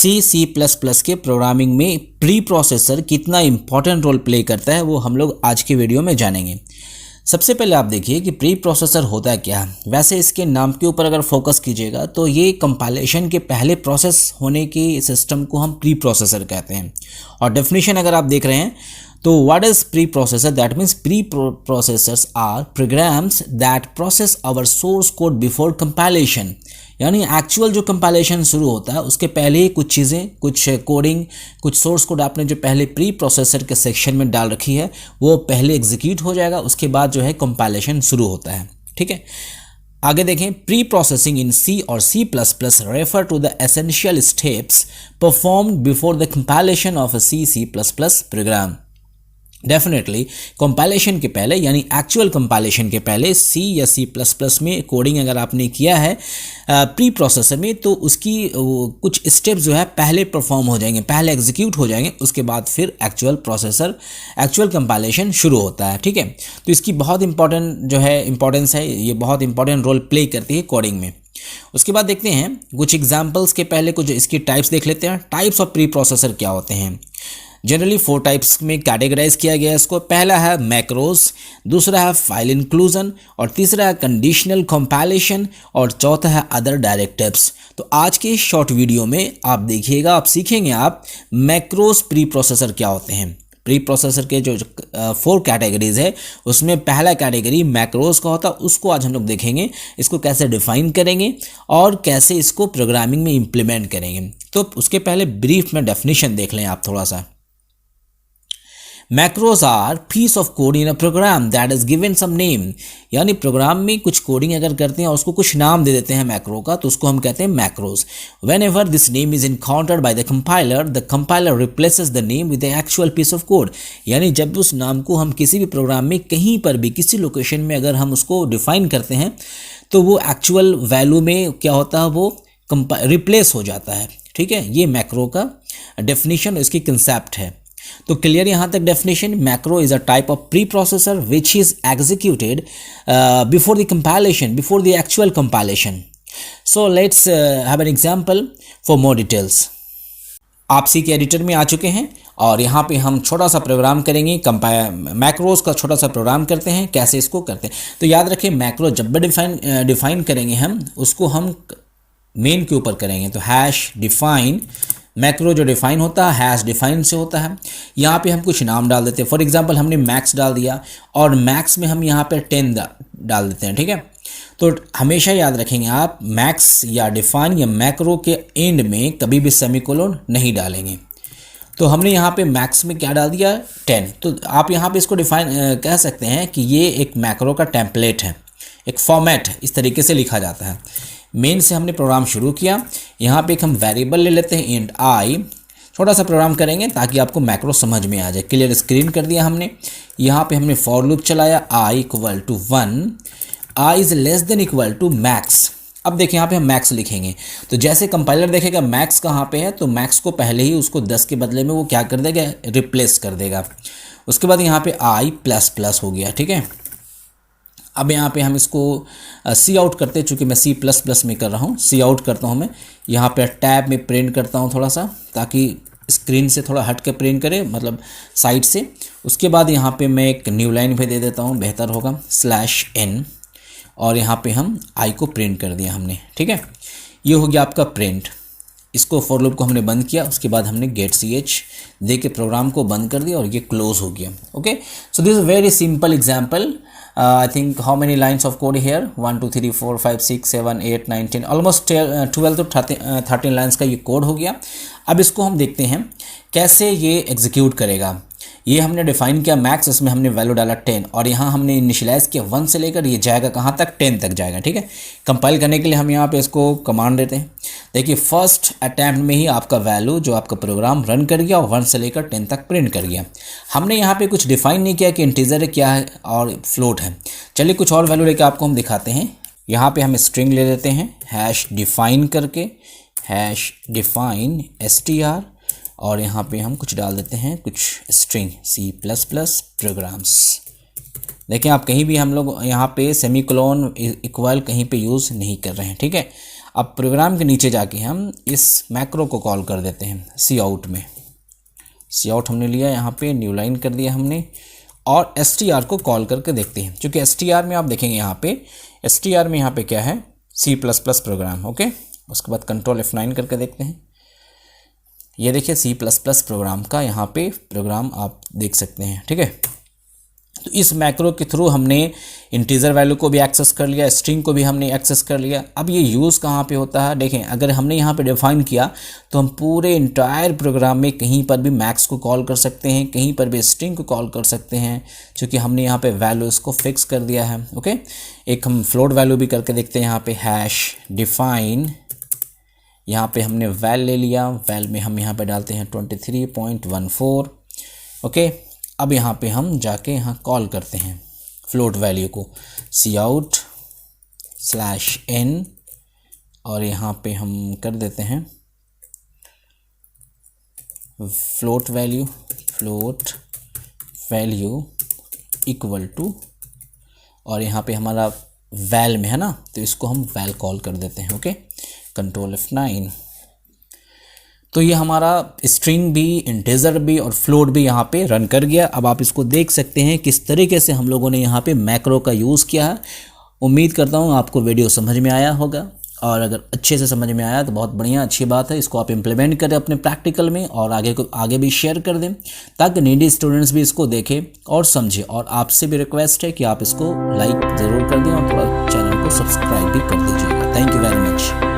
C++ के programming में pre processor कितना इम्पॉर्टेंट रोल प्ले करता है वो हम लोग आज के वीडियो में जानेंगे। सबसे पहले आप देखिए कि प्री प्रोसेसर होता है क्या। वैसे इसके नाम के ऊपर अगर फोकस कीजिएगा तो ये कंपाइलेशन के पहले प्रोसेस होने के सिस्टम को हम प्री प्रोसेसर कहते हैं। और डेफिनेशन अगर आप देख रहे हैं तो what is preprocessor, that means preprocessors are programs that process our source code before compilation. यानी एक्चुअल जो कंपाइलेशन शुरू होता है उसके पहले ही कुछ चीज़ें, कुछ कोडिंग, कुछ सोर्स कोड आपने जो पहले प्री प्रोसेसर के सेक्शन में डाल रखी है वो पहले एग्जीक्यूट हो जाएगा, उसके बाद जो है कंपाइलेशन शुरू होता है। ठीक है, आगे देखें। प्री प्रोसेसिंग इन C और C++ refer to the essential steps performed before the compilation of a C++ program. Definitely compilation के पहले यानी एक्चुअल कंपाइलेशन के पहले C या C++ में कोडिंग अगर आपने किया है प्री प्रोसेसर में तो उसकी कुछ स्टेप्स जो है पहले परफॉर्म हो जाएंगे, पहले एग्जीक्यूट हो जाएंगे, उसके बाद फिर एक्चुअल कंपाइलेशन शुरू होता है। ठीक है, तो इसकी बहुत इंपॉर्टेंस है, ये बहुत इंपॉर्टेंट रोल प्ले करती है कोडिंग में। उसके बाद देखते हैं कुछ एग्जाम्पल्स के पहले कुछ इसकी टाइप्स देख लेते हैं। टाइप्स ऑफ प्री प्रोसेसर क्या होते हैं। जनरली 4 टाइप्स में कैटेगराइज किया गया है इसको। पहला है मैक्रोस, दूसरा है फाइल इंक्लूजन, और तीसरा है कंडीशनल कंपाइलेशन, और चौथा है अदर डायरेक्टिव्स। तो आज के शॉर्ट वीडियो में आप देखिएगा, आप सीखेंगे आप मैक्रोस प्री प्रोसेसर क्या होते हैं। प्री प्रोसेसर के जो 4 कैटेगरीज है उसमें पहला कैटेगरी मैक्रोस का होता है, उसको आज हम लोग देखेंगे, इसको कैसे डिफाइन करेंगे और कैसे इसको प्रोग्रामिंग में इम्प्लीमेंट करेंगे। तो उसके पहले ब्रीफ में डेफिनेशन देख लें आप थोड़ा सा। Macros are piece of code in a program that is given some name. यानी प्रोग्राम में कुछ कोडिंग अगर करते हैं और उसको कुछ नाम दे देते हैं मैक्रो का, तो उसको हम कहते हैं macros. Whenever this name is encountered by the compiler replaces the name with the actual piece of code. यानी जब उस नाम को हम किसी भी प्रोग्राम में कहीं पर भी किसी लोकेशन में अगर हम उसको डिफाइन करते हैं तो वो एक्चुअल वैल्यू में क्या होता है, वो रिप्लेस हो जाता है। ठीक है, ये मैक्रो का डेफिनेशन, इसकी कंसेप्ट है। तो क्लियर यहाँ तक definition. Macro is a type of pre processor which is executed before the compilation, before the actual compilation. So let's have an example for more details. आप C के editor में आ चुके हैं और यहाँ पे हम छोटा सा प्रोग्राम करेंगे, मैक्रोस का छोटा सा प्रोग्राम करते हैं। कैसे इसको करते हैं तो याद रखें, मैक्रो जब भी डिफाइन करेंगे हम उसको हम मेन के ऊपर करेंगे। तो हैश डिफाइन, मैक्रो जो डिफाइन होता है हैश डिफाइन से होता है। यहाँ पे हम कुछ नाम डाल देते हैं। फॉर एग्जांपल हमने मैक्स डाल दिया और मैक्स में हम यहाँ पे 10 डाल देते हैं। ठीक है, तो हमेशा याद रखेंगे आप, मैक्स या डिफाइन या मैक्रो के एंड में कभी भी सेमीकोलन नहीं डालेंगे। तो हमने यहाँ पे मैक्स में क्या डाल दिया, 10। तो आप यहाँ पे इसको डिफाइन कह सकते हैं कि ये एक मैक्रो का टेम्पलेट है, एक फॉर्मेट है, इस तरीके से लिखा जाता है। मेन से हमने प्रोग्राम शुरू किया, यहाँ पे एक हम वेरिएबल ले लेते हैं इंट आई। छोटा सा प्रोग्राम करेंगे ताकि आपको मैक्रो समझ में आ जाए। क्लियर स्क्रीन कर दिया हमने। यहाँ पे हमने फॉर लूप चलाया, I equal to 1, I is less than equal to max. अब देखिए यहाँ पे हम मैक्स लिखेंगे तो जैसे कंपाइलर देखेगा मैक्स कहाँ पे है तो मैक्स को पहले ही उसको 10 के बदले में वो क्या कर देगा, रिप्लेस कर देगा। उसके बाद यहाँ पे आई प्लस प्लस हो गया। ठीक है, अब यहाँ पे हम इसको सी आउट करते हैं, चूँकि मैं C++ में कर रहा हूँ, सी आउट करता हूँ मैं। यहाँ पे टैब में प्रिंट करता हूँ थोड़ा सा, ताकि स्क्रीन से थोड़ा हट के प्रिंट करे, मतलब साइड से। उसके बाद यहाँ पे मैं एक न्यू लाइन पे दे देता हूँ, बेहतर होगा, /n, और यहाँ पे हम आई को प्रिंट कर दिया हमने। ठीक है, ये हो गया आपका प्रिंट। इसको फॉर लूप को हमने बंद किया, उसके बाद हमने गेट ch दे के प्रोग्राम को बंद कर दिया और ये क्लोज हो गया। Okay, so this is very simple example. I think how many lines of code here, 1 2 3 4 5 6 7 8 9 10, almost 12 to 13 lines का ये कोड हो गया। अब इसको हम देखते हैं कैसे ये एग्जीक्यूट करेगा। ये हमने डिफाइन किया मैक्स, इसमें हमने वैल्यू डाला 10 और यहाँ हमने इनिशियलाइज किया 1 से लेकर ये जाएगा कहाँ तक, 10 तक जाएगा। ठीक है, कंपाइल करने के लिए हम यहाँ पे इसको कमांड देते हैं। देखिए फर्स्ट अटैम्प्ट में ही आपका वैल्यू जो आपका प्रोग्राम रन कर गया और 1 से लेकर 10 तक प्रिंट कर गया। हमने यहाँ पे कुछ डिफाइन नहीं किया कि इंटीजर है क्या है और फ्लोट है। चलिए कुछ और वैल्यू लेकर आपको हम दिखाते हैं। यहाँ पे हम स्ट्रिंग ले लेते हैं, हैश डिफाइन करके, हैश डिफाइन str, और यहाँ पे हम कुछ डाल देते हैं, कुछ स्ट्रिंग C++ प्रोग्राम्स। देखें आप कहीं भी हम लोग यहाँ पे सेमीकोलन इक्वल कहीं पे यूज़ नहीं कर रहे हैं। ठीक है, अब प्रोग्राम के नीचे जाके हम इस मैक्रो को कॉल कर देते हैं सी आउट में। सी आउट हमने लिया, यहाँ पे न्यू लाइन कर दिया हमने, और str को कॉल करके देखते हैं। क्योंकि str में आप देखेंगे यहाँ पे str में यहाँ पे क्या है, C++ प्रोग्राम। ओके, उसके बाद कंट्रोल F9 करके देखते हैं। ये देखिए C++ प्रोग्राम का यहाँ पे प्रोग्राम आप देख सकते हैं। ठीक है, तो इस मैक्रो के थ्रू हमने इंटीजर वैल्यू को भी एक्सेस कर लिया, स्ट्रिंग को भी हमने एक्सेस कर लिया। अब ये यूज़ कहाँ पे होता है, देखें, अगर हमने यहाँ पे डिफाइन किया तो हम पूरे इंटायर प्रोग्राम में कहीं पर भी मैक्स को कॉल कर सकते हैं, कहीं पर भी स्ट्रिंग को कॉल कर सकते हैं, क्योंकि हमने यहाँ पे वैल्यूज़ को फिक्स कर दिया है। ओके, एक हम फ्लोट वैल्यू भी करके देखते हैं। यहाँ पे हैश डिफाइन, यहाँ पे हमने वैल ले लिया, वैल में हम यहाँ पे डालते हैं 23.14। ओके, अब यहाँ पे हम जाके यहाँ कॉल करते हैं फ्लोट वैल्यू को, cout/n, और यहाँ पे हम कर देते हैं फ्लोट वैल्यू इक्वल टू, और यहाँ पे हमारा वैल में है ना, तो इसको हम वैल कॉल कर देते हैं। Okay, control F9। तो ये हमारा स्ट्रिंग भी, इंटीजर भी और फ्लोट भी यहाँ पे रन कर गया। अब आप इसको देख सकते हैं किस तरीके से हम लोगों ने यहाँ पे मैक्रो का यूज़ किया है। उम्मीद करता हूँ आपको वीडियो समझ में आया होगा, और अगर अच्छे से समझ में आया तो बहुत बढ़िया, अच्छी बात है। इसको आप इम्प्लीमेंट करें अपने प्रैक्टिकल में, और आगे भी शेयर कर दें, ताकि नीडी स्टूडेंट्स भी इसको देखें और समझें। और आपसे भी रिक्वेस्ट है कि आप इसको लाइक ज़रूर कर दें और थोड़ा चैनल को सब्सक्राइब भी कर दीजिएगा। Thank you very much.